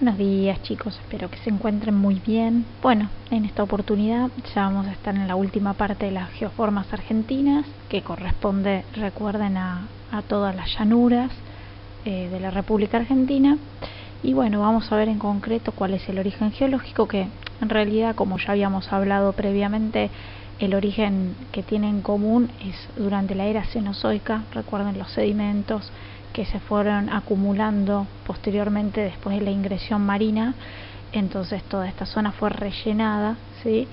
Buenos días chicos, espero que se encuentren muy bien. Bueno, en esta oportunidad ya vamos a estar en la última parte de las geoformas argentinas, que corresponde, recuerden, a todas las llanuras de la República Argentina. Y bueno, vamos a ver en concreto cuál es el origen geológico, que en realidad, como ya habíamos hablado previamente, el origen que tiene en común es durante la era cenozoica. Recuerden los sedimentos que se fueron acumulando posteriormente después de la ingresión marina. Entonces toda esta zona fue rellenada, ¿sí?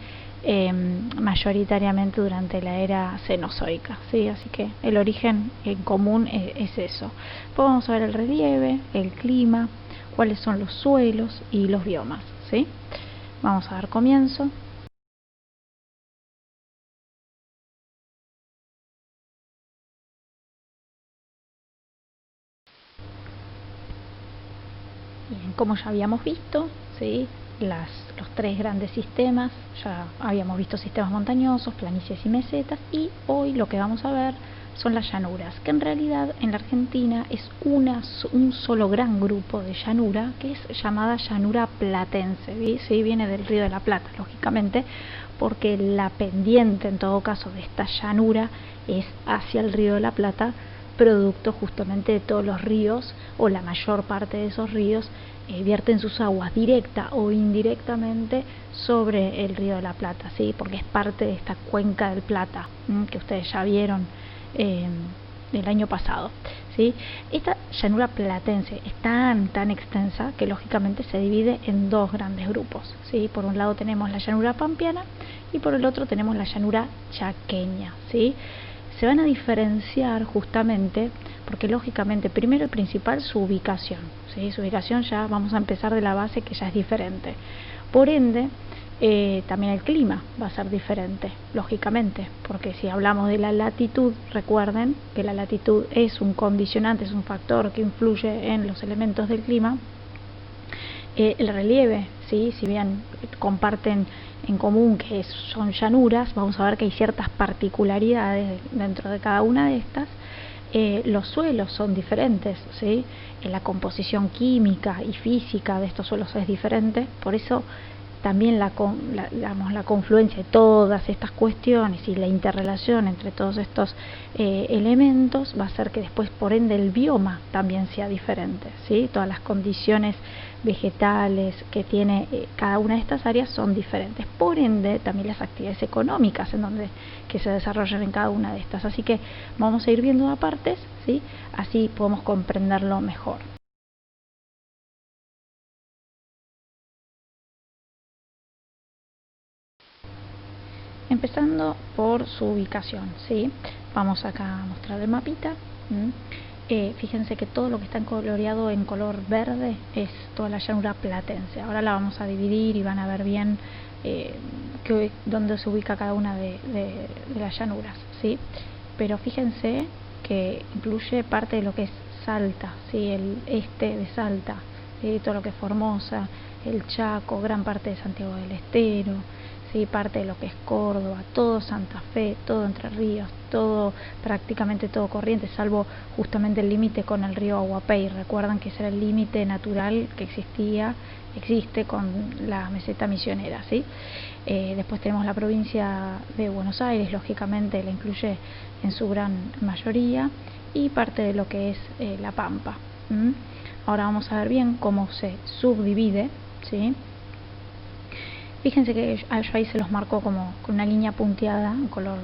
Mayoritariamente durante la era cenozoica, ¿sí? Así que el origen en común es eso. Después vamos a ver el relieve, el clima, cuáles son los suelos y los biomas, ¿sí? Vamos a dar comienzo. Bien, como ya habíamos visto, ¿sí? Los tres grandes sistemas, ya habíamos visto sistemas montañosos, planicies y mesetas, y hoy lo que vamos a ver son las llanuras, que en realidad en la Argentina es un solo gran grupo de llanura, que es llamada llanura platense, ¿sí? Viene del Río de la Plata, lógicamente, porque la pendiente en todo caso de esta llanura es hacia el Río de la Plata, producto justamente de todos los ríos, o la mayor parte de esos ríos vierten sus aguas directa o indirectamente sobre el Río de la Plata, ¿sí? Porque es parte de esta cuenca del Plata, que ustedes ya vieron el año pasado, ¿sí? Esta llanura platense es tan extensa que lógicamente se divide en dos grandes grupos, ¿sí? Por un lado tenemos la llanura pampeana y por el otro tenemos la llanura chaqueña, ¿sí? Se van a diferenciar justamente porque lógicamente primero y principal su ubicación, ¿sí? Su ubicación, ya vamos a empezar de la base que ya es diferente. Por ende, también el clima va a ser diferente, lógicamente, porque si hablamos de la latitud, recuerden que la latitud es un condicionante, es un factor que influye en los elementos del clima. El relieve, ¿sí? Si bien comparten en común que son llanuras, vamos a ver que hay ciertas particularidades dentro de cada una de estas. Los suelos son diferentes, ¿sí? La composición química y física de estos suelos es diferente, por eso también la confluencia de todas estas cuestiones y la interrelación entre todos estos elementos va a hacer que después, por ende, el bioma también sea diferente, ¿sí? Todas las condiciones vegetales que tiene cada una de estas áreas son diferentes, por ende también las actividades económicas que se desarrollan en cada una de estas. Así que vamos a ir viendo a partes, ¿sí? Así podemos comprenderlo mejor. Empezando por su ubicación, ¿sí? Vamos acá a mostrar el mapita. Fíjense que todo lo que está coloreado en color verde es toda la llanura platense. Ahora la vamos a dividir y van a ver bien dónde se ubica cada una de las llanuras, ¿sí? Pero fíjense que incluye parte de lo que es Salta, ¿sí? El este de Salta, todo lo que es Formosa, el Chaco, gran parte de Santiago del Estero, ¿sí? Parte de lo que es Córdoba, todo Santa Fe, todo Entre Ríos, todo, prácticamente todo Corrientes, salvo justamente el límite con el río Aguapey. Recuerdan que ese era el límite natural que existe con la meseta misionera, ¿sí? Después tenemos la provincia de Buenos Aires, lógicamente la incluye en su gran mayoría, y parte de lo que es La Pampa. Ahora vamos a ver bien cómo se subdivide, ¿sí? Fíjense que yo ahí se los marco como con una línea punteada en color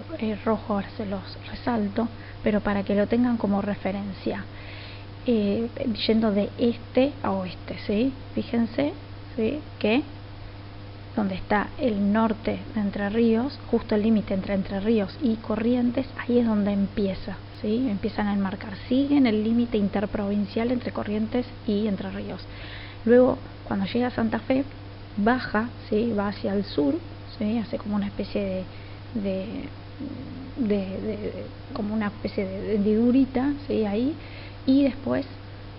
rojo, ahora se los resalto, pero para que lo tengan como referencia, yendo de este a oeste, ¿sí? Fíjense, ¿sí? Que donde está el norte de Entre Ríos, justo el límite entre Entre Ríos y Corrientes, ahí es donde empieza, ¿sí? Empiezan a enmarcar, siguen el límite interprovincial entre Corrientes y Entre Ríos. Luego, cuando llega a Santa Fe, baja, ¿sí? Va hacia el sur, ¿sí? Hace como una especie como una especie de hendidurita, ¿sí? Ahí, y después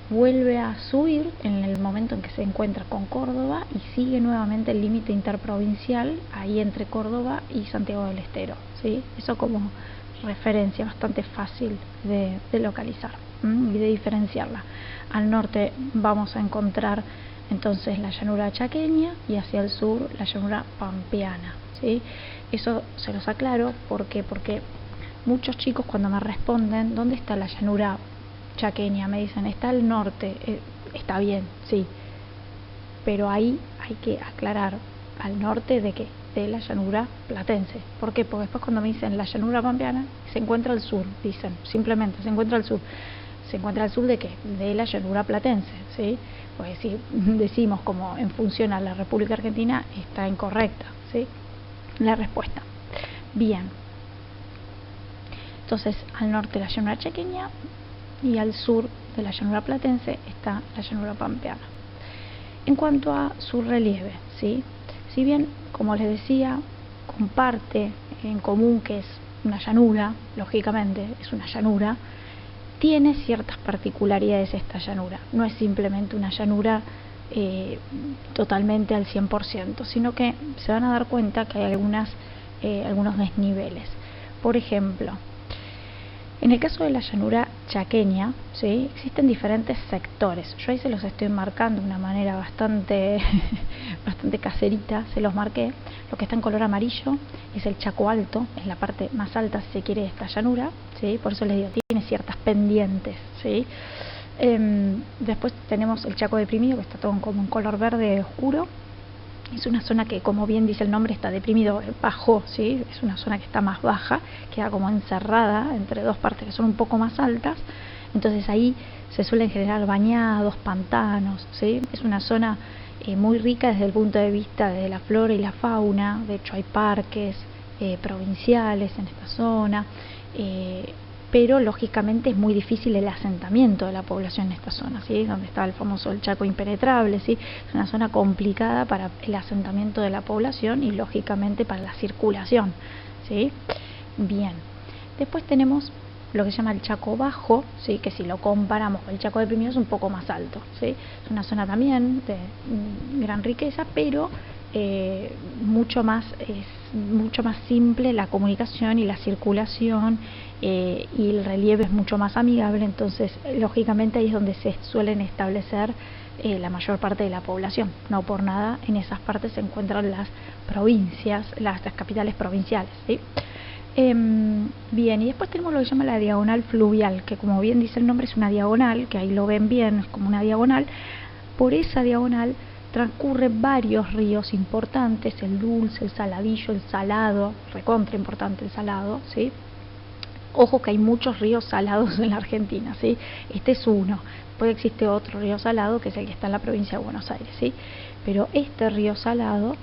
vuelve a subir en el momento en que se encuentra con Córdoba y sigue nuevamente el límite interprovincial ahí entre Córdoba y Santiago del Estero, ¿sí? Eso como referencia bastante fácil de localizar y de diferenciarla. Al norte vamos a encontrar Entonces la llanura chaqueña y hacia el sur la llanura pampeana, ¿sí? Eso se los aclaro porque muchos chicos cuando me responden ¿dónde está la llanura chaqueña? Me dicen está al norte. Está bien, sí, pero ahí hay que aclarar al norte de qué, de la llanura platense. ¿Por qué? Porque después cuando me dicen la llanura pampeana se encuentra al sur, dicen simplemente se encuentra al sur. ¿Se encuentra al sur de qué? De la llanura platense, ¿sí? Pues si decimos como en función a la República Argentina, está incorrecta, ¿sí? La respuesta. Bien. Entonces, al norte la llanura chaqueña y al sur de la llanura platense está la llanura pampeana. En cuanto a su relieve, ¿sí? Si bien, como les decía, comparte en común que es una llanura, lógicamente es una llanura, tiene ciertas particularidades esta llanura. No es simplemente una llanura totalmente al 100%, sino que se van a dar cuenta que hay algunos desniveles. Por ejemplo, en el caso de la llanura chaqueña, ¿sí? Existen diferentes sectores. Yo ahí se los estoy marcando de una manera bastante caserita, se los marqué. Lo que está en color amarillo es el Chaco Alto, es la parte más alta, si se quiere, de esta llanura, ¿sí? Por eso les digo, tiene ciertas pendientes, ¿sí? Después tenemos el Chaco Deprimido, que está todo como en color verde oscuro. Es una zona que, como bien dice el nombre, está deprimido, bajo, ¿sí? Es una zona que está más baja, queda como encerrada entre dos partes que son un poco más altas. Entonces ahí se suelen generar bañados, pantanos, ¿sí? Es una zona muy rica desde el punto de vista de la flora y la fauna. De hecho hay parques provinciales en esta zona, pero lógicamente es muy difícil el asentamiento de la población en esta zona, ¿sí? Donde está el famoso el Chaco impenetrable, ¿sí? Es una zona complicada para el asentamiento de la población y lógicamente para la circulación, ¿sí? Bien, después tenemos lo que se llama el Chaco Bajo, ¿sí? Que si lo comparamos con el Chaco Deprimido es un poco más alto, ¿sí? Es una zona también de gran riqueza, pero es mucho más simple la comunicación y la circulación, y el relieve es mucho más amigable. Entonces lógicamente ahí es donde se suelen establecer la mayor parte de la población. No por nada en esas partes se encuentran las provincias, las capitales provinciales, ¿sí? Bien, y después tenemos lo que se llama la diagonal fluvial, que como bien dice el nombre es una diagonal, que ahí lo ven bien, es como una diagonal. Por esa diagonal transcurren varios ríos importantes, el Dulce, el Saladillo, el Salado, recontra importante el Salado, ¿sí? Ojo que hay muchos ríos salados en la Argentina, ¿sí? Este es uno. Después existe otro río salado que es el que está en la provincia de Buenos Aires, ¿sí? Pero este río salado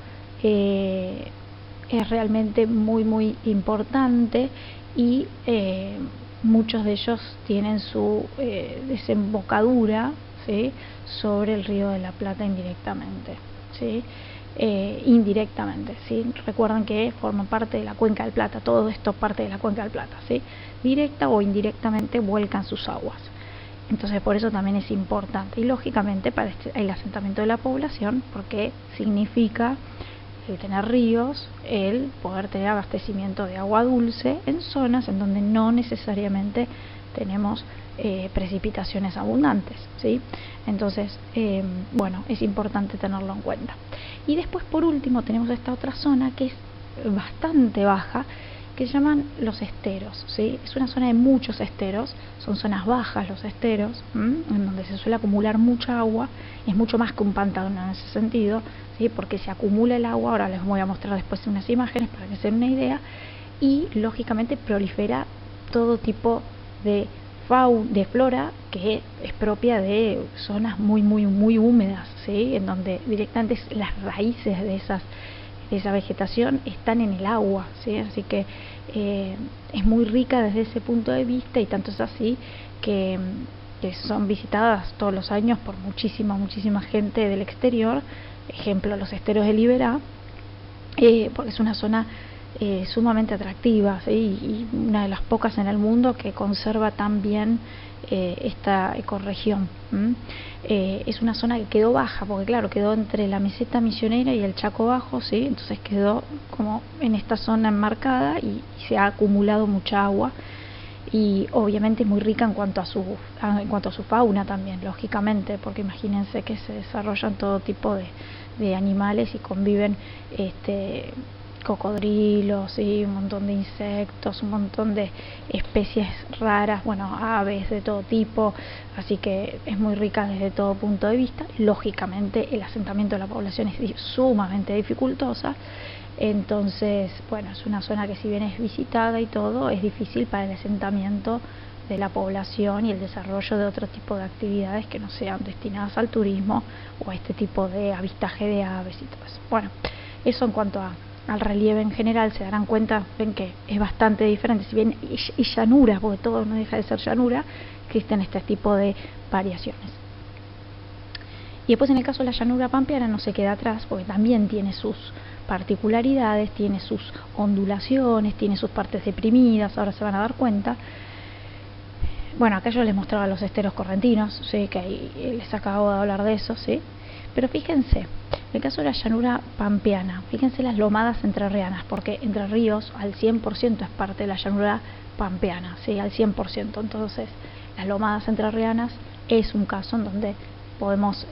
es realmente muy importante y muchos de ellos tienen su desembocadura, ¿sí? Sobre el río de la Plata indirectamente, ¿sí? Indirectamente, ¿sí? Recuerdan que forma parte de la Cuenca del Plata, todo esto parte de la Cuenca del Plata, ¿sí? Directa o indirectamente vuelcan sus aguas. Entonces por eso también es importante y lógicamente para el asentamiento de la población, porque significa el tener ríos, el poder tener abastecimiento de agua dulce en zonas en donde no necesariamente tenemos precipitaciones abundantes, ¿sí? Entonces, bueno, es importante tenerlo en cuenta. Y después, por último, tenemos esta otra zona que es bastante baja, que se llaman los esteros, ¿sí? Es una zona de muchos esteros, son zonas bajas los esteros, en donde se suele acumular mucha agua, es mucho más que un pantano en ese sentido, ¿sí? Porque se acumula el agua, ahora les voy a mostrar después unas imágenes para que se den una idea, y lógicamente prolifera todo tipo de flora que es propia de zonas muy húmedas, ¿sí? En donde directamente las raíces de esa vegetación están en el agua, ¿sí? Así que es muy rica desde ese punto de vista, y tanto es así que son visitadas todos los años por muchísima gente del exterior. Ejemplo, los esteros de Liberá, porque es una zona sumamente atractiva, ¿sí? Y una de las pocas en el mundo que conserva tan bien esta ecorregión. Es una zona que quedó baja, porque claro, quedó entre la meseta misionera y el Chaco Bajo, ¿sí? Entonces quedó como en esta zona enmarcada y se ha acumulado mucha agua. y obviamente muy rica en cuanto a su fauna también, lógicamente, porque imagínense que se desarrollan todo tipo de animales y conviven cocodrilos y un montón de insectos, un montón de especies raras, bueno, aves de todo tipo, así que es muy rica desde todo punto de vista. Lógicamente el asentamiento de la población es sumamente dificultosa, entonces, bueno, es una zona que si bien es visitada y todo, es difícil para el asentamiento de la población y el desarrollo de otro tipo de actividades que no sean destinadas al turismo o a este tipo de avistaje de aves y todo eso. Bueno, eso en cuanto al relieve en general. Se darán cuenta, ven que es bastante diferente, si bien y llanura, porque todo no deja de ser llanura, existen este tipo de variaciones. Y después en el caso de la llanura pampeana no se queda atrás, porque también tiene sus particularidades, tiene sus ondulaciones, tiene sus partes deprimidas, ahora se van a dar cuenta. Bueno, acá yo les mostraba los esteros correntinos, ¿sí? Que ahí les acabo de hablar de eso, ¿sí? Pero fíjense, en el caso de la llanura pampeana, fíjense las lomadas entrerrianas, porque Entre Ríos al 100% es parte de la llanura pampeana, ¿sí? Al 100%. Entonces, las lomadas entrerrianas es un caso en donde podemos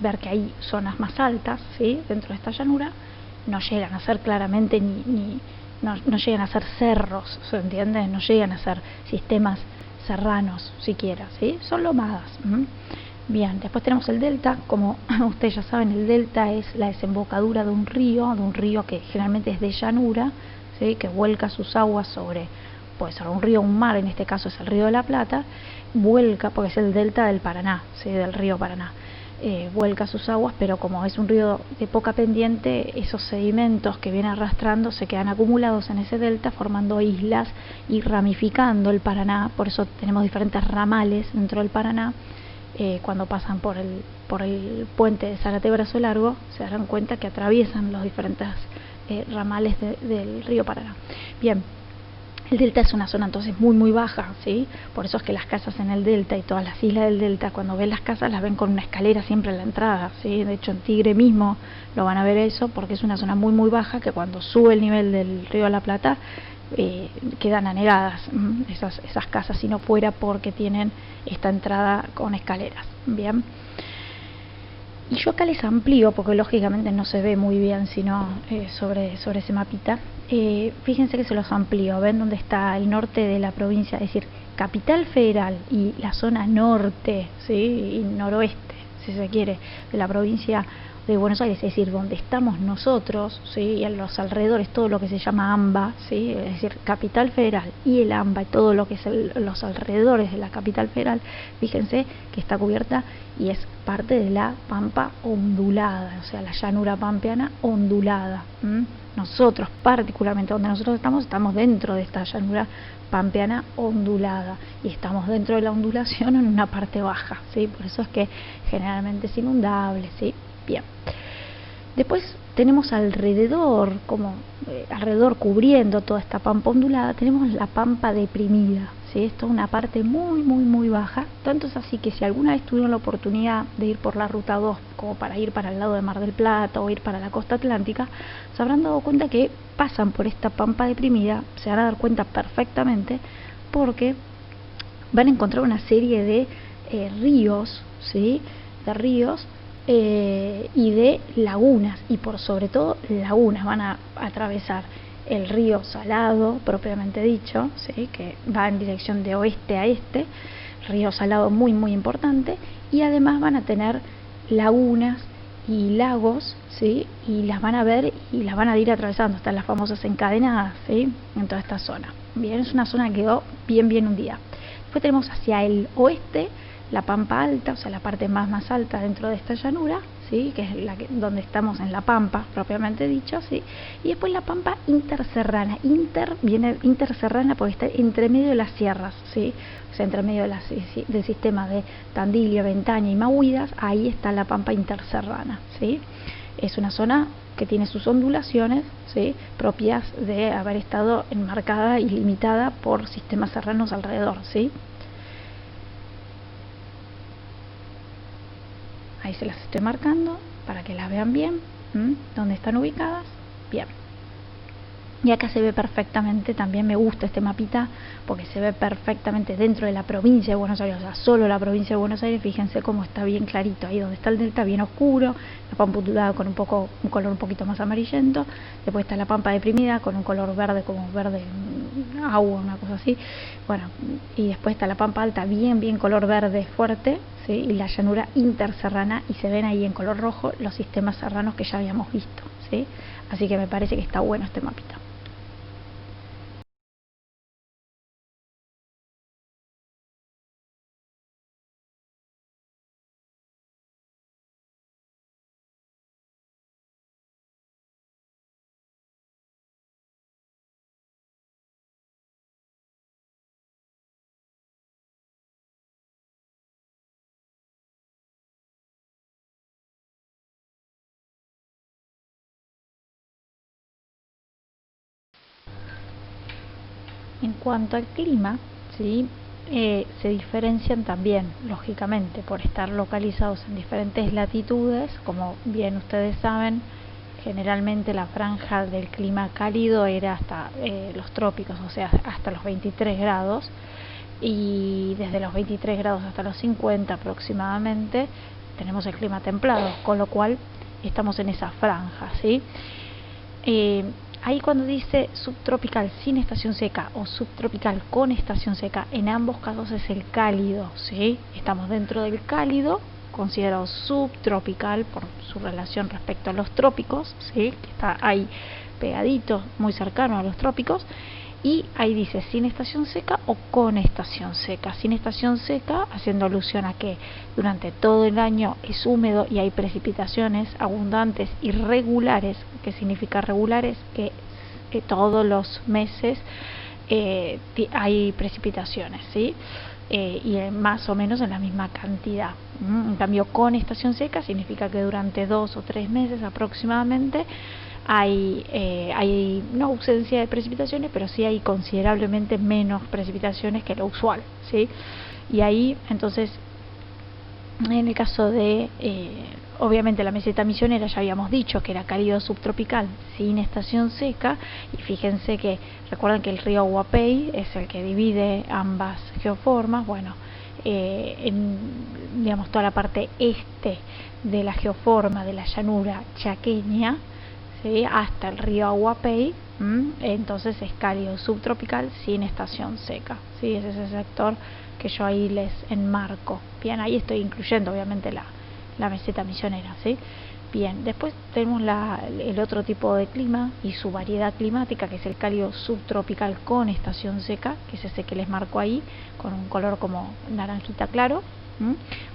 ver que hay zonas más altas, ¿sí? Dentro de esta llanura, no llegan a ser claramente no llegan a ser cerros, ¿se entiende? No llegan a ser sistemas serranos siquiera, ¿sí? Son lomadas. Bien, después tenemos el delta. Como ustedes ya saben, el delta es la desembocadura de un río que generalmente es de llanura, ¿sí? Que vuelca sus aguas sobre, puede ser un río o un mar, en este caso es el río de la Plata, vuelca, porque es el delta del Paraná, ¿sí? Del río Paraná. Vuelca sus aguas, pero como es un río de poca pendiente, esos sedimentos que viene arrastrando se quedan acumulados en ese delta, formando islas y ramificando el Paraná. Por eso tenemos diferentes ramales dentro del Paraná. Cuando pasan por el puente de Zárate Brazo Largo, se darán cuenta que atraviesan los diferentes ramales del río Paraná. Bien, el delta es una zona entonces muy baja, ¿sí? Por eso es que las casas en el delta y todas las islas del delta, cuando ven las casas las ven con una escalera siempre en la entrada, ¿sí? De hecho en Tigre mismo lo van a ver eso, porque es una zona muy baja que cuando sube el nivel del río de la Plata quedan anegadas esas casas, si no fuera porque tienen esta entrada con escaleras. Bien, y yo acá les amplío, porque lógicamente no se ve muy bien sino sobre ese mapita. Fíjense que se los amplío. Ven dónde está el norte de la provincia, es decir, Capital Federal y la zona norte, ¿sí? Y noroeste, si se quiere, de la provincia de Buenos Aires, es decir, donde estamos nosotros, ¿sí? Y en los alrededores todo lo que se llama AMBA, ¿sí? Es decir, Capital Federal y el AMBA y todo lo que es los alrededores de la Capital Federal, fíjense que está cubierta y es parte de la pampa ondulada, o sea, la llanura pampeana ondulada. Nosotros, particularmente donde nosotros estamos dentro de esta llanura pampeana ondulada y estamos dentro de la ondulación en una parte baja, ¿sí? Por eso es que generalmente es inundable, ¿sí? Bien. Después tenemos alrededor, alrededor cubriendo toda esta pampa ondulada, tenemos la pampa deprimida, ¿sí? Esto es una parte muy baja, tanto es así que si alguna vez tuvieron la oportunidad de ir por la ruta 2, como para ir para el lado de Mar del Plata o ir para la costa atlántica, se habrán dado cuenta que pasan por esta pampa deprimida, se van a dar cuenta perfectamente, porque van a encontrar una serie de ríos, ¿sí? De ríos y de lagunas, y por sobre todo lagunas. Van a atravesar el río Salado propiamente dicho, ¿sí? Que va en dirección de oeste a este, río Salado muy importante, y además van a tener lagunas y lagos, ¿sí? Y las van a ver y las van a ir atravesando, están las famosas encadenadas, ¿sí? En toda esta zona. Bien, es una zona que quedó bien hundida. Después tenemos hacia el oeste la pampa alta, o sea, la parte más alta dentro de esta llanura, ¿sí? Que es donde estamos en la pampa propiamente dicho, ¿sí? Y después la pampa interserrana. Viene interserrana porque está entre medio de las sierras, ¿sí? O sea, entre medio del sistema de Tandil, Ventaña y Mahuidas, ahí está la pampa interserrana, ¿sí? Es una zona que tiene sus ondulaciones, ¿sí? Propias de haber estado enmarcada y limitada por sistemas serranos alrededor, ¿sí? Ahí se las estoy marcando para que las vean bien, dónde están ubicadas. Bien. Y acá se ve perfectamente, también me gusta este mapita porque se ve perfectamente dentro de la provincia de Buenos Aires, o sea, solo la provincia de Buenos Aires. Fíjense cómo está bien clarito, ahí donde está el delta bien oscuro, la pampa ondulada con un color un poquito más amarillento, después está la pampa deprimida con un color verde, como verde agua, una cosa así, bueno, y después está la pampa alta bien color verde fuerte, ¿sí? Y la llanura interserrana, y se ven ahí en color rojo los sistemas serranos que ya habíamos visto, ¿sí? Así que me parece que está bueno este mapita. En cuanto al clima, ¿sí? Se diferencian también, lógicamente, por estar localizados en diferentes latitudes. Como bien ustedes saben, generalmente la franja del clima cálido era hasta los trópicos, o sea, hasta los 23 grados, y desde los 23 grados hasta los 50 aproximadamente tenemos el clima templado, con lo cual estamos en esa franja, ¿sí? Ahí cuando dice subtropical sin estación seca o subtropical con estación seca, en ambos casos es el cálido, ¿sí? Estamos dentro del cálido, considerado subtropical por su relación respecto a los trópicos, ¿sí? Que está ahí pegadito, muy cercano a los trópicos. Y ahí dice sin estación seca o con estación seca. Sin estación seca, haciendo alusión a que durante todo el año es húmedo y hay precipitaciones abundantes y regulares. ¿Qué significa regulares? Que todos los meses hay precipitaciones, ¿sí? Y más o menos en la misma cantidad. En cambio, con estación seca significa que durante 2 o 3 meses aproximadamente hay no ausencia de precipitaciones, pero sí hay considerablemente menos precipitaciones que lo usual, ¿sí? Y ahí, entonces, en el caso de, obviamente, la meseta misionera, ya habíamos dicho que era cálido subtropical sin estación seca, y fíjense que, recuerden que el río Huapei es el que divide ambas geoformas. Bueno, digamos, toda la parte este de la geoforma de la llanura chaqueña, ¿sí? Hasta el río Huapei, entonces es cálido subtropical sin estación seca, ¿sí? Ese es el sector que yo ahí les enmarco. Bien, ahí estoy incluyendo obviamente la meseta misionera, ¿sí? Bien, después tenemos el otro tipo de clima y su variedad climática, que es el cálido subtropical con estación seca, que es ese que les marco ahí, con un color como naranjita claro.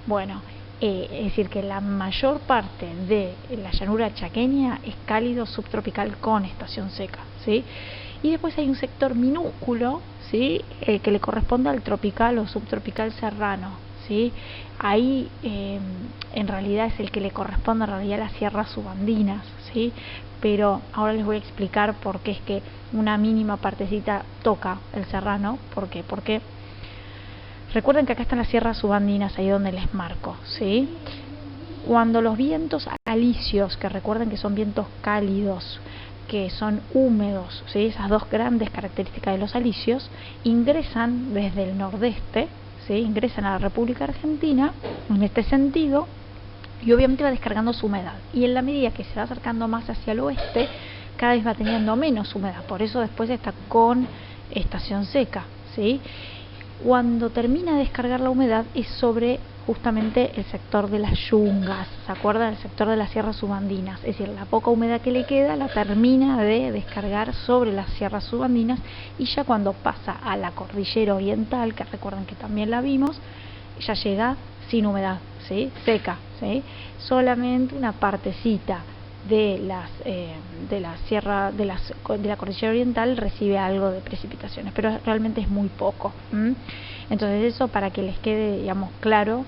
Bueno, es decir, que la mayor parte de la llanura chaqueña es cálido subtropical con estación seca, ¿sí? Y después hay un sector minúsculo, ¿sí? Que le corresponde al tropical o subtropical serrano, ¿sí? Ahí en realidad es el que le corresponde en realidad a las sierras subandinas, ¿sí? Pero ahora les voy a explicar por qué es que una mínima partecita toca el serrano. ¿Por qué? Porque recuerden que acá están las sierras subandinas, ahí donde les marco, ¿sí? Cuando los vientos alisios, que recuerden que son vientos cálidos, que son húmedos, ¿sí? Esas dos grandes características de los alisios, ingresan desde el nordeste, ¿sí? Ingresan a la República Argentina en este sentido, y obviamente va descargando su humedad, y en la medida que se va acercando más hacia el oeste, cada vez va teniendo menos humedad. Por eso después está con estación seca, ¿sí? Cuando termina de descargar la humedad es sobre justamente el sector de las yungas, ¿se acuerdan? El sector de las sierras subandinas, es decir, la poca humedad que le queda la termina de descargar sobre las sierras subandinas, y ya cuando pasa a la cordillera oriental, que recuerden que también la vimos, ya llega sin humedad, ¿sí? Seca, ¿sí? Solamente una partecita de la sierra de la cordillera oriental recibe algo de precipitaciones, pero realmente es muy poco. Entonces, eso para que les quede, digamos, claro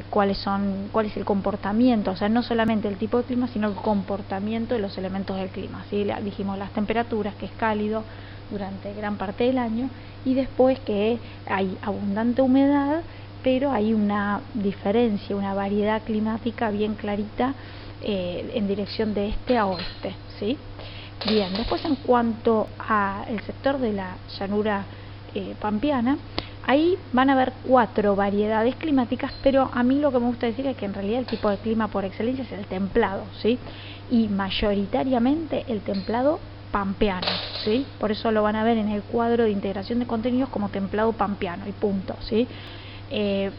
cuál es el comportamiento, o sea, no solamente el tipo de clima, sino el comportamiento de los elementos del clima, ¿sí? Dijimos las temperaturas, que es cálido durante gran parte del año, y después que hay abundante humedad, pero hay una diferencia, una variedad climática bien clarita en dirección de este a oeste, ¿sí? Bien, después en cuanto al sector de la llanura pampeana, ahí van a haber 4 variedades climáticas, pero a mí lo que me gusta decir es que en realidad el tipo de clima por excelencia es el templado, ¿sí? Y mayoritariamente el templado pampeano, ¿sí? Por eso lo van a ver en el cuadro de integración de contenidos como templado pampeano y punto, ¿sí?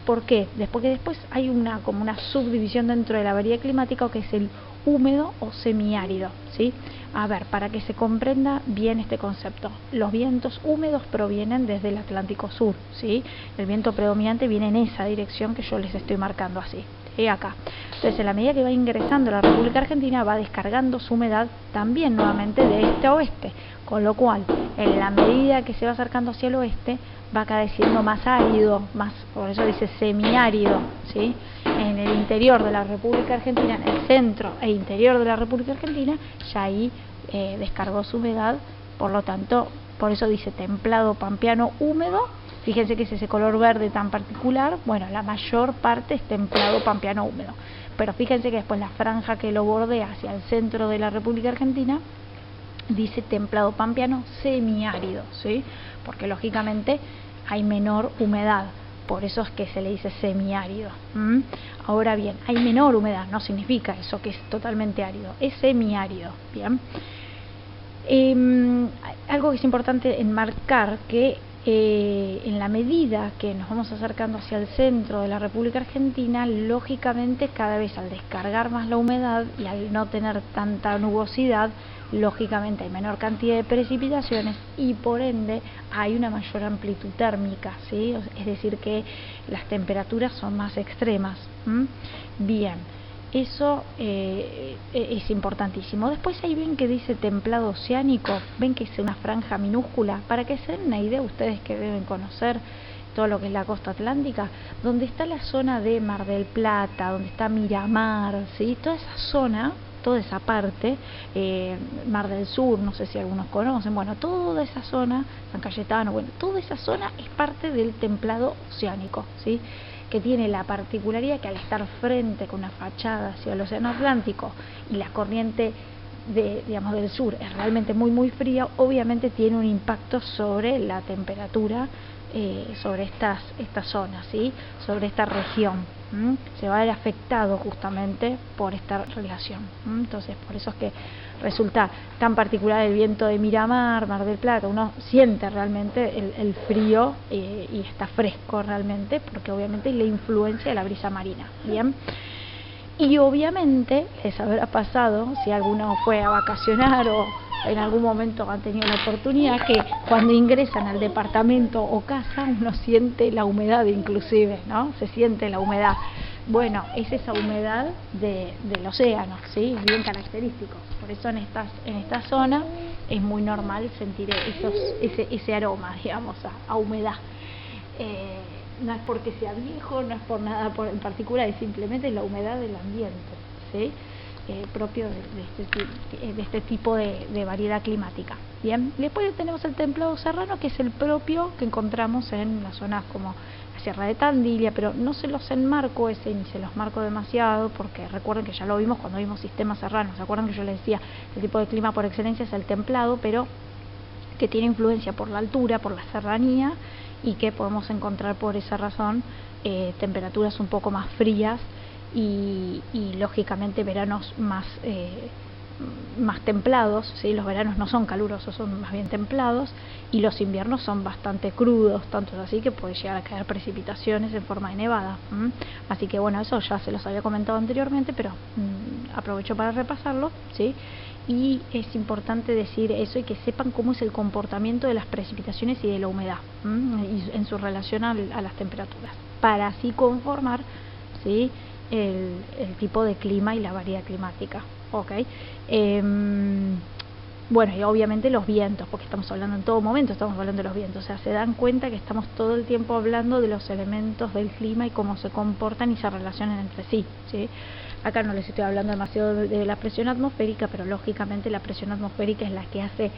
¿Por qué? Porque después hay como una subdivisión dentro de la variedad climática que es el húmedo o semiárido, ¿sí? A ver, para que se comprenda bien este concepto, los vientos húmedos provienen desde el Atlántico Sur, ¿sí? El viento predominante viene en esa dirección que yo les estoy marcando así, ¿sí? Acá. Entonces, en la medida que va ingresando la República Argentina, va descargando su humedad también nuevamente de este a oeste, con lo cual, en la medida que se va acercando hacia el oeste, va cada vez siendo más árido, por eso dice semiárido, ¿sí? En el interior de la República Argentina, en el centro e interior de la República Argentina, ya ahí descargó su humedad, por lo tanto, por eso dice templado pampeano húmedo. Fíjense que es ese color verde tan particular, bueno, la mayor parte es templado pampeano húmedo, pero fíjense que después la franja que lo bordea hacia el centro de la República Argentina dice templado pampeano semiárido, ¿sí? Porque lógicamente hay menor humedad, por eso es que se le dice semiárido. Ahora bien, hay menor humedad, no significa eso que es totalmente árido, es semiárido, ¿bien? Algo que es importante enmarcar que en la medida que nos vamos acercando hacia el centro de la República Argentina, lógicamente cada vez al descargar más la humedad y al no tener tanta nubosidad, lógicamente hay menor cantidad de precipitaciones y por ende hay una mayor amplitud térmica, ¿sí? Es decir que las temperaturas son más extremas. Bien, eso es importantísimo. Después ahí ven que dice templado oceánico, ven que es una franja minúscula, para que se den una idea ustedes que deben conocer todo lo que es la costa atlántica, donde está la zona de Mar del Plata, donde está Miramar, ¿sí? Toda esa zona, toda esa parte, Mar del Sur, no sé si algunos conocen, bueno, toda esa zona, San Cayetano, bueno, toda esa zona es parte del templado oceánico, ¿sí? Que tiene la particularidad que al estar frente con una fachada hacia el océano Atlántico y la corriente del sur es realmente muy fría, obviamente tiene un impacto sobre la temperatura, sobre estas zonas, ¿sí? Sobre esta región. Se va a ver afectado justamente por esta relación. Entonces, por eso es que resulta tan particular el viento de Miramar, Mar del Plata. Uno siente realmente el frío y está fresco realmente, porque obviamente hay la influencia de la brisa marina. Bien. Y obviamente les habrá pasado, si alguno fue a vacacionar o en algún momento han tenido la oportunidad, que cuando ingresan al departamento o casa uno siente la humedad inclusive, ¿no? Se siente la humedad. Bueno, es esa humedad del océano, ¿sí? Bien característico. Por eso en esta zona es muy normal sentir ese aroma, digamos, a humedad. No es porque sea viejo, no es por nada en particular, es simplemente la humedad del ambiente, ¿sí? Propio de este tipo de variedad climática. Bien, después tenemos el templado serrano, que es el propio que encontramos en las zonas como la Sierra de Tandil, pero no se los enmarco ni se los marco demasiado, porque recuerden que ya lo vimos cuando vimos sistemas serranos. ¿Se acuerdan que yo les decía el tipo de clima por excelencia es el templado, pero que tiene influencia por la altura, por la serranía, y que podemos encontrar por esa razón temperaturas un poco más frías y lógicamente veranos más templados, ¿sí? Los veranos no son calurosos, son más bien templados, y los inviernos son bastante crudos, tanto es así que puede llegar a caer precipitaciones en forma de nevada. Así que bueno, eso ya se los había comentado anteriormente, pero aprovecho para repasarlo, ¿sí? Y es importante decir eso y que sepan cómo es el comportamiento de las precipitaciones y de la humedad y en su relación a las temperaturas, para así conformar, ¿sí? el tipo de clima y la variedad climática. ¿Okay? Bueno, y obviamente los vientos, porque estamos hablando en todo momento, estamos hablando de los vientos, o sea, se dan cuenta que estamos todo el tiempo hablando de los elementos del clima y cómo se comportan y se relacionan entre sí, ¿sí? Acá no les estoy hablando demasiado de la presión atmosférica, pero lógicamente la presión atmosférica es la que hace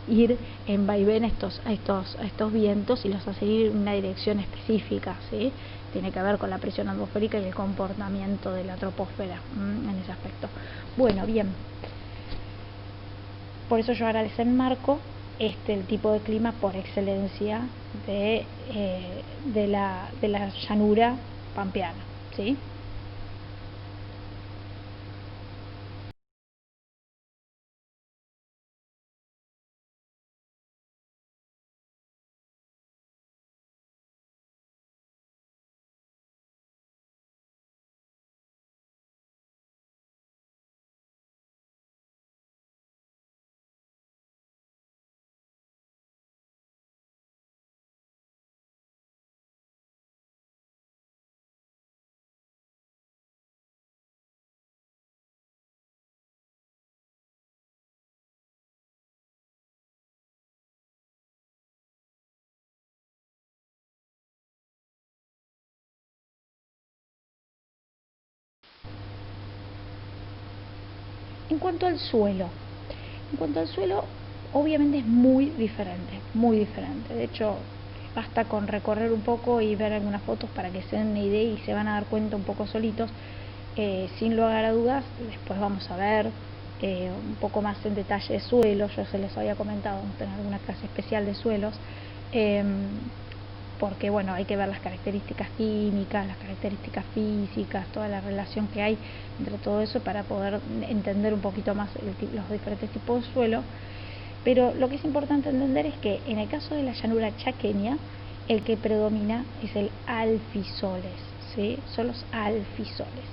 ir en vaivén a estos vientos y los hace ir en una dirección específica, ¿sí? Tiene que ver con la presión atmosférica y el comportamiento de la troposfera en ese aspecto. Bueno, bien. Por eso yo ahora les enmarco el tipo de clima por excelencia de la llanura pampeana, ¿sí? En cuanto al suelo, en cuanto al suelo, obviamente es muy diferente, muy diferente. De hecho, basta con recorrer un poco y ver algunas fotos para que se den una idea y se van a dar cuenta un poco solitos. Sin lugar a dudas, después vamos a ver un poco más en detalle de suelos. Yo se les había comentado, vamos a tener alguna clase especial de suelos. Porque bueno, hay que ver las características químicas, las características físicas, toda la relación que hay entre todo eso para poder entender un poquito más los diferentes tipos de suelo. Pero lo que es importante entender es que en el caso de la llanura chaqueña, el que predomina es el alfisoles, ¿sí? Son los alfisoles.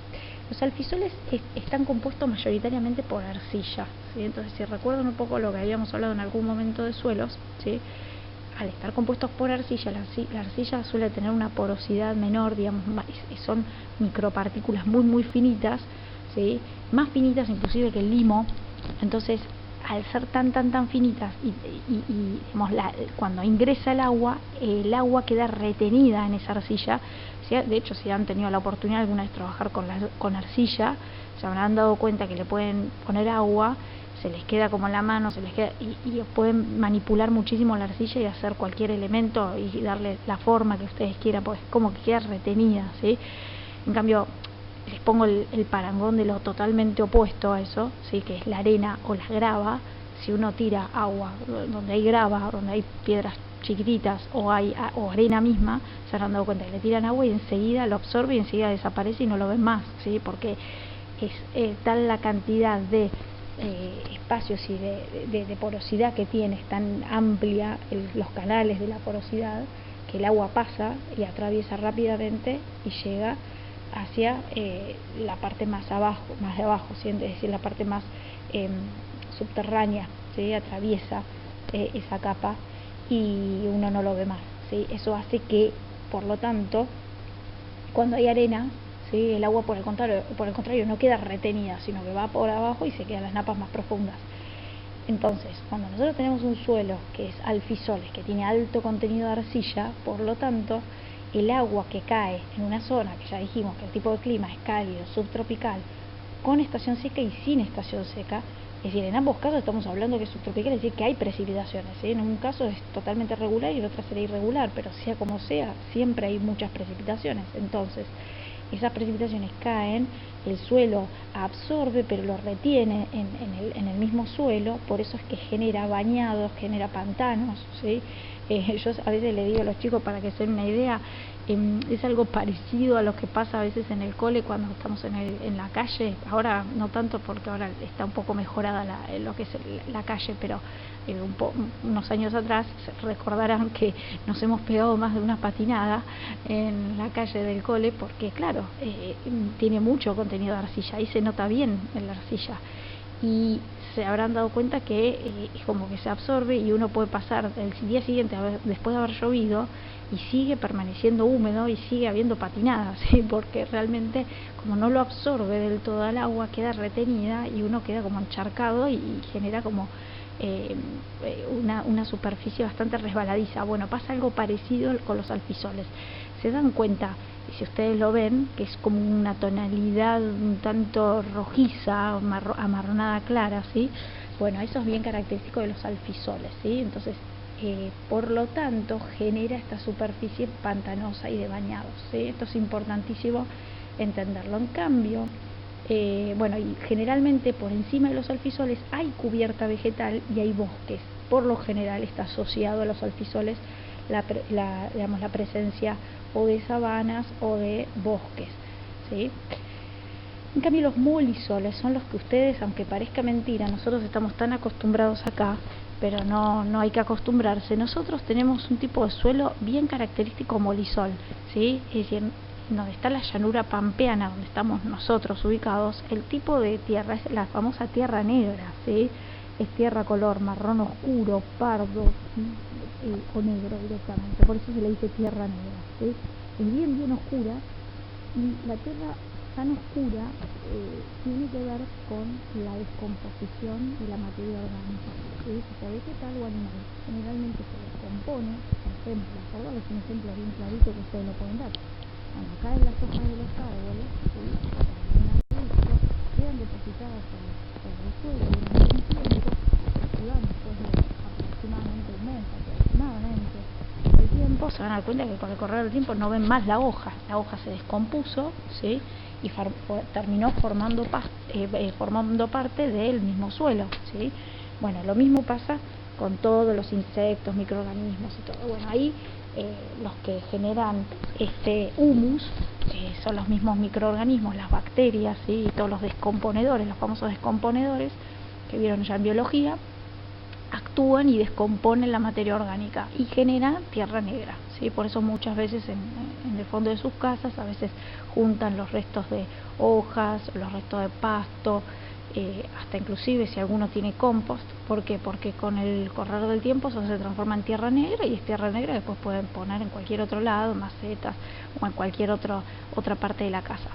Los alfisoles están compuestos mayoritariamente por arcilla, ¿sí? Entonces, si recuerdan un poco lo que habíamos hablado en algún momento de suelos, ¿sí? Al estar compuestos por arcilla, la arcilla suele tener una porosidad menor, digamos, son micropartículas muy finitas, ¿sí? Más finitas inclusive que el limo. Entonces, al ser tan finitas y digamos, cuando ingresa el agua queda retenida en esa arcilla. ¿Sí? De hecho, si han tenido la oportunidad alguna vez de trabajar con arcilla, se habrán dado cuenta que le pueden poner agua, se les queda como en la mano, se les queda y pueden manipular muchísimo la arcilla y hacer cualquier elemento y darle la forma que ustedes quieran, pues como que queda retenida, ¿sí? En cambio, les pongo el parangón de lo totalmente opuesto a eso, ¿sí? Que es la arena o la grava. Si uno tira agua donde hay grava, donde hay piedras chiquititas o arena misma, se habrán dado cuenta que le tiran agua y enseguida lo absorbe y enseguida desaparece y no lo ven más, ¿sí? Porque es tal la cantidad de espacios y de porosidad que tiene, es tan amplia los canales de la porosidad, que el agua pasa y atraviesa rápidamente y llega hacia la parte más de abajo, ¿sí? Es decir, la parte más subterránea, ¿sí? Atraviesa esa capa y uno no lo ve más, ¿sí? Eso hace que, por lo tanto, cuando hay arena, ¿sí? El agua por el contrario no queda retenida, sino que va por abajo y se quedan las napas más profundas. Entonces, cuando nosotros tenemos un suelo que es alfisoles, que tiene alto contenido de arcilla, por lo tanto, el agua que cae en una zona, que ya dijimos que el tipo de clima es cálido, subtropical, con estación seca y sin estación seca, es decir, en ambos casos estamos hablando que es subtropical, es decir, que hay precipitaciones, ¿sí? En un caso es totalmente regular y en otro será irregular, pero sea como sea, siempre hay muchas precipitaciones. Entonces, esas precipitaciones caen, el suelo absorbe pero lo retiene en el mismo suelo, por eso es que genera bañados, genera pantanos, ¿sí? Yo a veces le digo a los chicos para que se den una idea, es algo parecido a lo que pasa a veces en el cole cuando estamos en la calle. Ahora no tanto porque ahora está un poco mejorada lo que es la calle, pero unos años atrás recordarán que nos hemos pegado más de una patinada en la calle del cole porque claro, tiene mucho contenido de arcilla y se nota bien en la arcilla y se habrán dado cuenta que es como que se absorbe y uno puede pasar el día siguiente después de haber llovido y sigue permaneciendo húmedo y sigue habiendo patinadas, ¿sí? Porque realmente como no lo absorbe del todo el agua queda retenida y uno queda como encharcado y genera como una superficie bastante resbaladiza. Bueno, pasa algo parecido con los alfisoles. Se dan cuenta, si ustedes lo ven, que es como una tonalidad un tanto rojiza, amarronada clara, ¿sí? Bueno, eso es bien característico de los alfisoles, ¿sí? Entonces, por lo tanto, genera esta superficie pantanosa y de bañados, ¿sí? Esto es importantísimo entenderlo. En cambio, Bueno, y generalmente por encima de los alfisoles hay cubierta vegetal y hay bosques. Por lo general está asociado a los alfisoles digamos, la presencia o de sabanas o de bosques, ¿sí? En cambio los molisoles son los que ustedes, aunque parezca mentira, nosotros estamos tan acostumbrados acá, pero no hay que acostumbrarse. Nosotros tenemos un tipo de suelo bien característico molisol, ¿sí? Es decir, donde está la llanura pampeana, donde estamos nosotros ubicados, el tipo de tierra es la famosa tierra negra, ¿sí? Es tierra color marrón oscuro, pardo o negro directamente, por eso se le dice tierra negra, ¿sí? Es bien oscura, y la tierra tan oscura tiene que ver con la descomposición de la materia orgánica, ¿sí? Sea vegetal o animal. Generalmente se descompone, por ejemplo, perdón, es un ejemplo bien clarito que ustedes lo pueden ver. Cuando caen las hojas de los árboles, ¿sí? Quedan depositadas sobre el suelo durante un tiempo, que van después de aproximadamente un mes, de tiempo, se van a dar cuenta que con el correr del tiempo no ven más la hoja se descompuso, ¿sí? Y terminó formando parte del mismo suelo, ¿sí? Bueno, lo mismo pasa con todos los insectos, microorganismos y todo. Bueno, ahí los que generan este humus son los mismos microorganismos, las bacterias, ¿sí? Y todos los descomponedores, los famosos descomponedores que vieron ya en biología, actúan y descomponen la materia orgánica y generan tierra negra, ¿sí? Por eso muchas veces en el fondo de sus casas a veces juntan los restos de hojas, los restos de pasto, hasta inclusive si alguno tiene compost. ¿Por qué? Porque con el correr del tiempo eso se transforma en tierra negra, y es tierra negra que después pueden poner en cualquier otro lado, macetas o en cualquier otra parte de la casa,